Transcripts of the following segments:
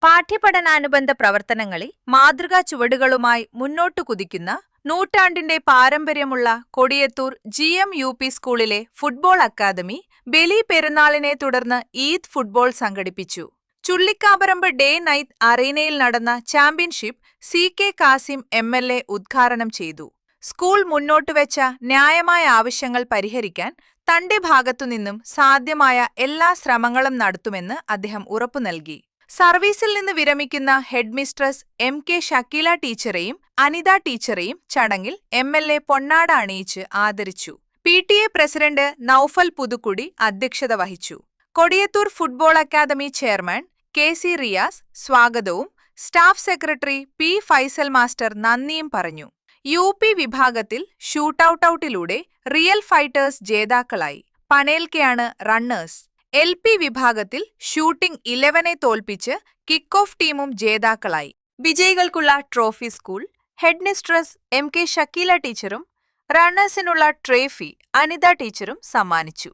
പാഠ്യപഠനാനുബന്ധ പ്രവർത്തനങ്ങളിൽ മാതൃകാ ചുവടുകളുമായി മുന്നോട്ടു കുതിക്കുന്ന നൂറ്റാണ്ടിന്റെ പാരമ്പര്യമുള്ള കൊടിയത്തൂർ GM-UP സ്കൂളിലെ ഫുട്ബോൾ അക്കാദമി ബലി പെരുന്നാളിനെ തുടർന്ന് ഈദ് ഫുട്ബോൾ സംഘടിപ്പിച്ചു. ചുള്ളിക്കാപറമ്പ് ഡേ നൈറ്റ് അറീനയിൽ നടന്ന ചാമ്പ്യൻഷിപ്പ് CK കാസിം MLA ഉദ്ഘാടനം ചെയ്തു. സ്കൂൾ മുന്നോട്ടുവെച്ച ന്യായമായ ആവശ്യങ്ങൾ പരിഹരിക്കാൻ തന്റെ ഭാഗത്തുനിന്നും സാധ്യമായ എല്ലാ ശ്രമങ്ങളും നടത്തുമെന്ന് അദ്ദേഹം ഉറപ്പു നൽകി. സർവീസിൽ നിന്ന് വിരമിക്കുന്ന ഹെഡ്മിസ്ട്രസ് MK ഷക്കീല ടീച്ചറെയും അനിത ടീച്ചറെയും ചടങ്ങിൽ MLA പൊന്നാട അണിയിച്ച് ആദരിച്ചു. PTA പ്രസിഡന്റ് നൌഫൽ പുതുക്കുടി അധ്യക്ഷത വഹിച്ചു. Kodiyathur football academy chairman KC Riyas സ്വാഗതവും staff secretary P Faisal master നന്ദിയും പറഞ്ഞു. UP വിഭാഗത്തിൽ ഷൂട്ടൌട്ടിലൂടെ റിയൽ ഫൈറ്റേഴ്സ് ജേതാക്കളായി. പനേൽക്കയാണ് റണ്ണേഴ്സ്. LP വിഭാഗത്തിൽ ഷൂട്ടിംഗ് 11 തോൽപ്പിച്ച് കിക്ക് ഓഫ് ടീമും ജേതാക്കളായി. വിജയികൾക്കുള്ള trophy school headmistress MK Shakeela ടീച്ചറും റണ്ണേഴ്സിനുള്ള ട്രോഫി അനിത ടീച്ചറും സമ്മാനിച്ചു.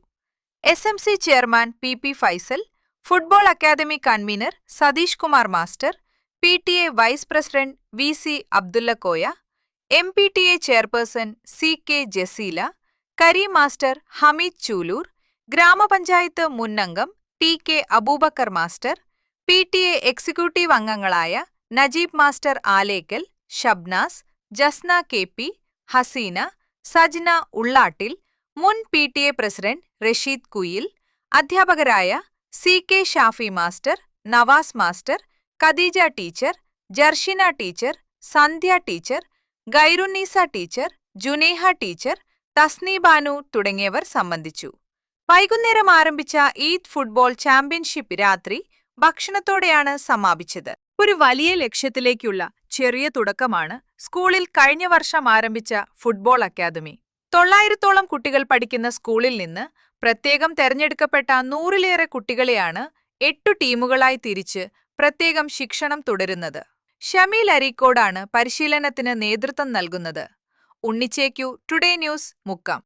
SMC chairman PP Faisal, football academy convenor Satheesh Kumar master, PTA vice president VC Abdullakoya, MPTA chairperson CK Jaseela, Kareem master Hameed Chulur, ഗ്രാമപഞ്ചായത്ത് മുന്നംഗം TK Aboobacker master, PTA executive അംഗങ്ങളായ നജീബ് മാസ്റ്റർ ആലേക്കൽ, ഷബ്നാസ്, ജസ്ന KP, ഹസീന, സജ്ന ഉള്ളാട്ടിൽ, മുൻ PTA പ്രസിഡന്റ് റഷീദ് കുയിൽ, അധ്യാപകരായ CK Shafi master, Navas master, Khadeeja teacher, Jarshina teacher, Sandhya teacher, Gairunneesa teacher, Juneha teacher, Thasneebanu തുടങ്ങിയവർ സംബന്ധിച്ചു. വൈകുന്നേരം ആരംഭിച്ച Eid football championship രാത്രി ഭക്ഷണത്തോടെയാണ് സമാപിച്ചത്. ഒരു വലിയ ലക്ഷ്യത്തിലേക്കുള്ള ചെറിയ തുടക്കമാണ് സ്കൂളിൽ കഴിഞ്ഞ വർഷം ആരംഭിച്ച ഫുട്ബോൾ അക്കാദമി. 900ഓളം കുട്ടികൾ പഠിക്കുന്ന സ്കൂളിൽ നിന്ന് പ്രത്യേകം തെരഞ്ഞെടുക്കപ്പെട്ട 100ലേറെ കുട്ടികളെയാണ് 8 ടീമുകളായി തിരിച്ച് പ്രത്യേകം ശിക്ഷണം തുടരുന്നത്. ഷമീൽ അരീക്കോടാണ് പരിശീലനത്തിന് നേതൃത്വം നൽകുന്നത്. Unnichekku, today news, Mukkam.